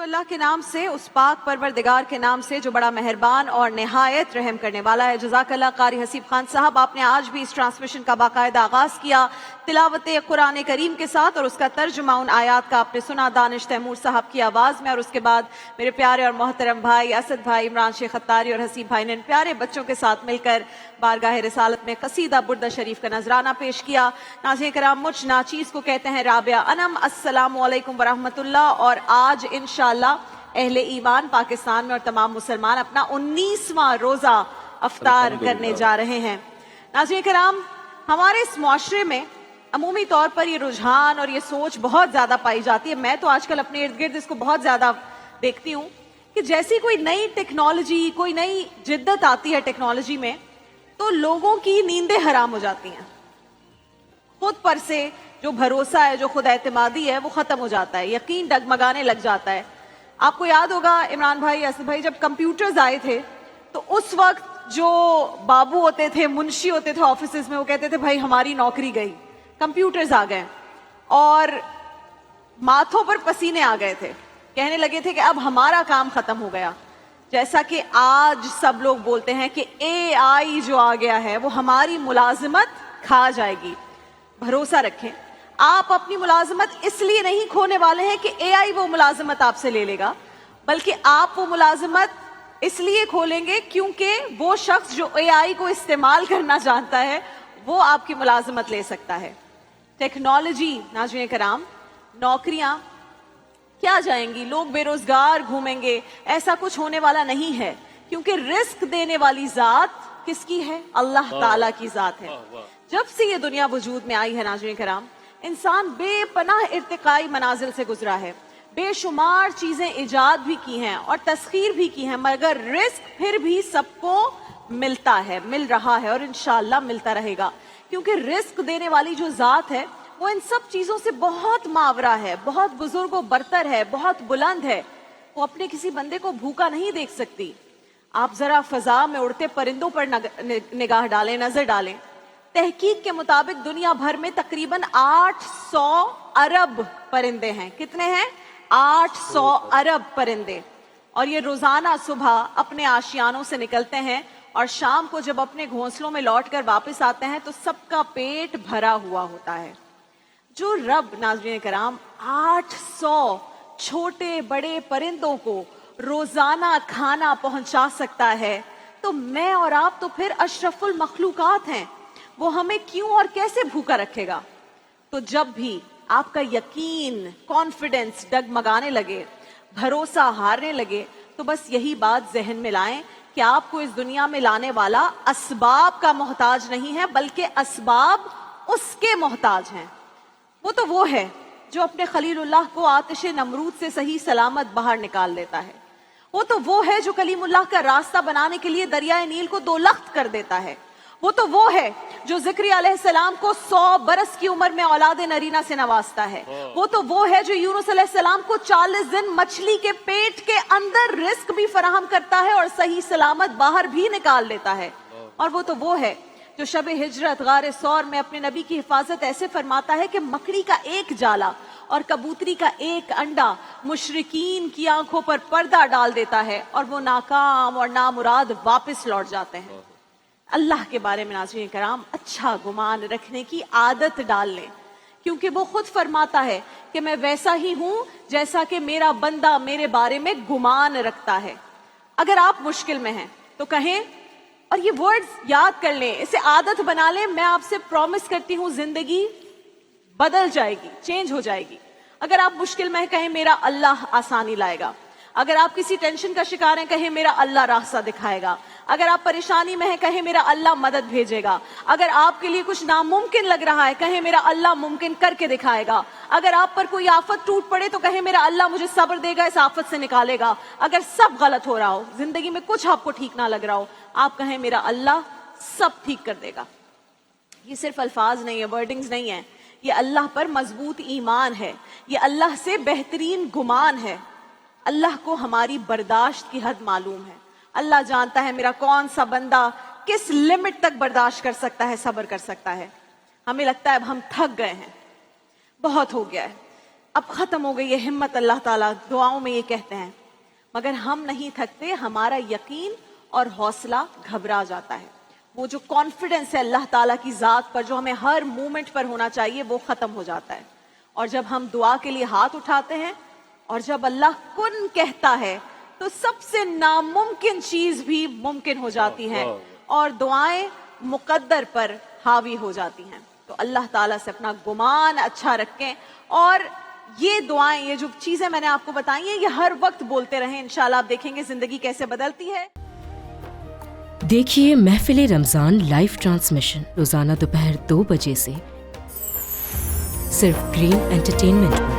अल्लाह के नाम से, उस पाक परवरदिगार के नाम से जो बड़ा मेहरबान और निहायत रहम करने वाला है। जज़ाकल्लाह कारी हसीब खान साहब, आपने आज भी इस ट्रांसमिशन का बाकायदा आगाज़ किया तिलावत कुरान करीम के साथ, और उसका तर्जुमा उन आयात का आपने सुना दानिश तैमूर साहब की आवाज़ में। और उसके बाद मेरे प्यारे और मोहतरम भाई असद भाई, इमरान शेख अत्तारी और हसीब भाई ने इन प्यारे बच्चों के साथ मिलकर बारगाह रिसालत में कसीदा बुर्दा शरीफ का नजराना पेश किया। नाज़रीन कराम, मुझ नाचीज़ को कहते हैं राबिया अनम, अस्सलामु अलैकुम वरहमतुल्लाह। और आज इंशाअल्लाह अहले ईमान पाकिस्तान में और तमाम मुसलमान अपना 19वां रोज़ा अफ्तार करने जा रहे हैं। नाज़रीन कराम, हमारे इस मुआशरे में अमूमी तौर पर ये रुझान और ये सोच बहुत ज़्यादा पाई जाती है। मैं तो आजकल अपने इर्द गिर्द इसको बहुत ज़्यादा देखती हूँ कि जैसी कोई नई टेक्नोलॉजी, कोई नई जिद्दत आती है टेक्नोलॉजी में, तो लोगों की नींदें हराम हो जाती हैं। खुद पर से जो भरोसा है, जो खुद एतमादी है, वो ख़त्म हो जाता है, यकीन डगमगाने लग जाता है। आपको याद होगा इमरान भाई, असद भाई, जब कंप्यूटर्स आए थे तो उस वक्त जो बाबू होते थे, मुंशी होते थे ऑफिसेज में, वो कहते थे भाई हमारी नौकरी गई, कंप्यूटर्स आ गए, और माथों पर पसीने आ गए थे, कहने लगे थे कि अब हमारा काम खत्म हो गया। जैसा कि आज सब लोग बोलते हैं कि AI जो आ गया है वो हमारी मुलाजिमत खा जाएगी। भरोसा रखें, आप अपनी मुलाजिमत इसलिए नहीं खोने वाले हैं कि AI वो मुलाजिमत आपसे ले लेगा, बल्कि आप वो मुलाजिमत इसलिए खोलेंगे क्योंकि वो शख्स जो AI को इस्तेमाल करना जानता है वो आपकी मुलाजिमत ले सकता है। टेक्नोलॉजी, नाज़रीन कराम, नौकरियां क्या जाएंगी, लोग बेरोजगार घूमेंगे, ऐसा कुछ होने वाला नहीं है, क्योंकि रिस्क देने वाली जात किसकी है? अल्लाह ताला की जात है। जब से ये दुनिया वजूद में आई है नाज़रीन कराम, इंसान बेपनाह इर्तिकाई मनाजिल से गुजरा है, बेशुमार चीजें इजाद भी की हैं और तस्खीर भी की हैं, मगर रिस्क फिर भी सबको मिलता है, मिल रहा है और इंशाअल्लाह मिलता रहेगा, क्योंकि रिस्क देने वाली जो जात है वो इन सब चीजों से बहुत मावरा है, बहुत बुजुर्ग व बरतर है, बहुत बुलंद है। वो अपने किसी बंदे को भूखा नहीं देख सकती। आप जरा फजा में उड़ते परिंदों पर निगाह डालें, नजर डालें। तहकीक के मुताबिक दुनिया भर में तकरीबन 800 अरब परिंदे हैं। कितने हैं? 800 अरब परिंदे। और ये रोजाना सुबह अपने आशियानों से निकलते हैं और शाम को जब अपने घोंसलों में लौट कर वापस आते हैं तो सबका पेट भरा हुआ होता है। जो रब, नाज़रीन कराम, 800 छोटे बड़े परिंदों को रोजाना खाना पहुंचा सकता है, तो मैं और आप तो फिर अशरफुल मखलूकात हैं, वो हमें क्यों और कैसे भूखा रखेगा? तो जब भी आपका यकीन, कॉन्फिडेंस डगमगाने लगे, भरोसा हारने लगे, तो बस यही बात जहन में लाएं कि आपको इस दुनिया में लाने वाला असबाब का मोहताज नहीं है, बल्कि असबाब उसके मोहताज हैं। वो है जो अपने खलीलुल्लाह को आतिश नमरूद से सही सलामत बाहर निकाल देता है। वो है जो कलीमुल्लाह का रास्ता बनाने के लिए दरियाए नील को 2 लख्त कर देता है। वो है जो ज़िक्रिया अलैहिस्सलाम को 100 बरस की उम्र में औलाद नरीना से नवाजता है। वो है जो यूनुस अलैहिस्सलाम को 40 दिन मछली के पेट के अंदर रिस्क भी फराहम करता है और सही सलामत बाहर भी निकाल देता है। और वो है जो शब हिजरत गारे सौर में अपने नबी की हिफाजत ऐसे फरमाता है कि मकड़ी का एक जाला और कबूतरी का एक अंडा मुशरिकीन की आंखों पर पर्दा डाल देता है और वो नाकाम और नामुराद वापस लौट जाते हैं। अल्लाह के बारे में नाज़रीन कराम अच्छा गुमान रखने की आदत डाल लें, क्योंकि वो खुद फरमाता है कि मैं वैसा ही हूं जैसा कि मेरा बंदा मेरे बारे में गुमान रखता है। अगर आप मुश्किल में हैं तो कहें, और ये वर्ड्स याद कर लें, इसे आदत बना लें, मैं आपसे प्रॉमिस करती हूं जिंदगी बदल जाएगी, चेंज हो जाएगी। अगर आप मुश्किल में हैं, कहें मेरा अल्लाह आसानी लाएगा। अगर आप किसी टेंशन का शिकार हैं, कहें मेरा अल्लाह रास्ता दिखाएगा। अगर आप परेशानी में हैं, कहें मेरा अल्लाह मदद भेजेगा। अगर आपके लिए कुछ नामुमकिन लग रहा है, कहें मेरा अल्लाह मुमकिन करके दिखाएगा। अगर आप पर कोई आफत टूट पड़े तो कहें मेरा अल्लाह मुझे सब्र देगा, इस आफत से निकालेगा। अगर सब गलत हो रहा हो, जिंदगी में कुछ आपको ठीक ना लग रहा हो, आप कहें मेरा अल्लाह सब ठीक कर देगा। ये सिर्फ अल्फाज नहीं है, वर्डिंग्स नहीं है, ये अल्लाह पर मजबूत ईमान है, ये अल्लाह से बेहतरीन गुमान है। अल्लाह को हमारी बर्दाश्त की हद मालूम है। अल्लाह जानता है मेरा कौन सा बंदा किस लिमिट तक बर्दाश्त कर सकता है, सब्र कर सकता है। हमें लगता है अब हम थक गए हैं, बहुत हो गया है, اب ختم ہو گئی یہ ہمت، اللہ تعالیٰ دعاؤں میں یہ کہتے ہیں، مگر ہم نہیں تھکتے، ہمارا یقین اور حوصلہ گھبرا جاتا ہے. وہ جو کانفیڈنس ہے اللہ تعالیٰ کی ذات پر جو ہمیں ہر مومنٹ پر ہونا چاہیے وہ ختم ہو جاتا ہے. اور جب ہم دعا کے لیے ہاتھ اٹھاتے ہیں اور جب اللہ کن کہتا ہے تو سب سے ناممکن چیز بھی ممکن ہو جاتی ہے اور دعائیں مقدر پر حاوی ہو جاتی ہیں. تو اللہ تعالیٰ سے اپنا گمان اچھا رکھیں اور یہ دعائیں، یہ جو چیزیں میں نے آپ کو بتائی ہیں، یہ ہر وقت بولتے رہیں. انشاءاللہ آپ دیکھیں گے زندگی کیسے بدلتی ہے. دیکھیے محفل رمضان لائیو ٹرانسمیشن روزانہ دوپہر 2 بجے سے صرف گرین انٹرٹینمنٹ پر.